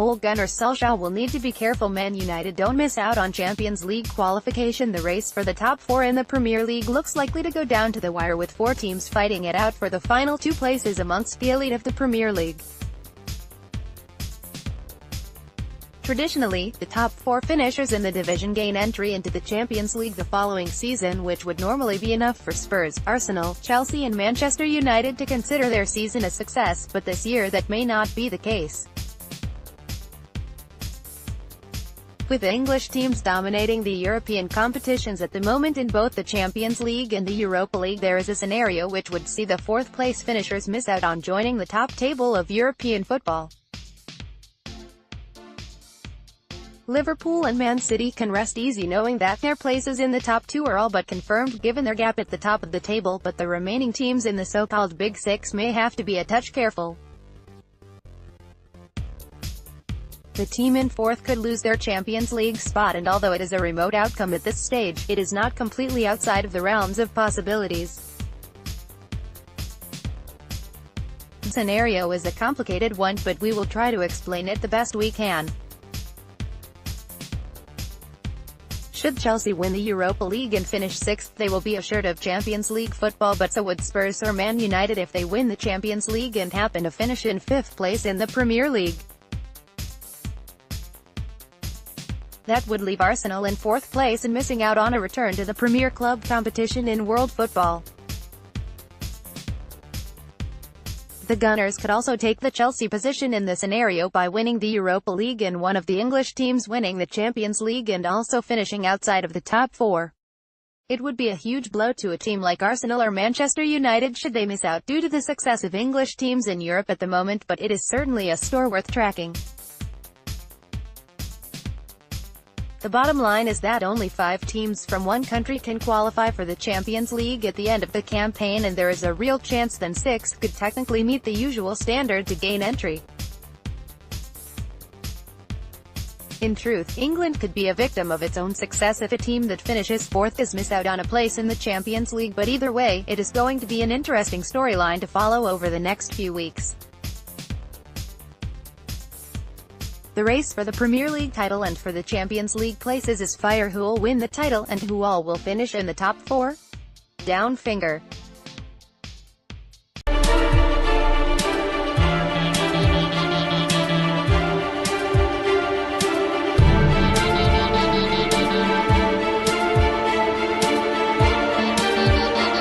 Gunnar Solskjaer will need to be careful Man United don't miss out on Champions League qualification. The race for the top four in the Premier League looks likely to go down to the wire, with four teams fighting it out for the final two places amongst the elite of the Premier League. Traditionally, the top four finishers in the division gain entry into the Champions League the following season, which would normally be enough for Spurs, Arsenal, Chelsea and Manchester United to consider their season a success, but this year that may not be the case. With English teams dominating the European competitions at the moment in both the Champions League and the Europa League, there is a scenario which would see the fourth-place finishers miss out on joining the top table of European football. Liverpool and Man City can rest easy knowing that their places in the top two are all but confirmed given their gap at the top of the table, but the remaining teams in the so-called Big Six may have to be a touch careful. The team in fourth could lose their Champions League spot, and although it is a remote outcome at this stage, it is not completely outside of the realms of possibilities. The scenario is a complicated one, but we will try to explain it the best we can. Should Chelsea win the Europa League and finish sixth, they will be assured of Champions League football, but so would Spurs or Man United if they win the Champions League and happen to finish in fifth place in the Premier League. That would leave Arsenal in fourth place and missing out on a return to the premier club competition in world football. The Gunners could also take the Chelsea position in the scenario by winning the Europa League and one of the English teams winning the Champions League and also finishing outside of the top four. It would be a huge blow to a team like Arsenal or Manchester United should they miss out due to the success of English teams in Europe at the moment, but it is certainly a story worth tracking. The bottom line is that only 5 teams from one country can qualify for the Champions League at the end of the campaign, and there is a real chance that 6 could technically meet the usual standard to gain entry. In truth, England could be a victim of its own success if a team that finishes fourth does miss out on a place in the Champions League, but either way, it is going to be an interesting storyline to follow over the next few weeks. The race for the Premier League title and for the Champions League places is fire. Who'll win the title, and who all will finish in the top 4? Down finger.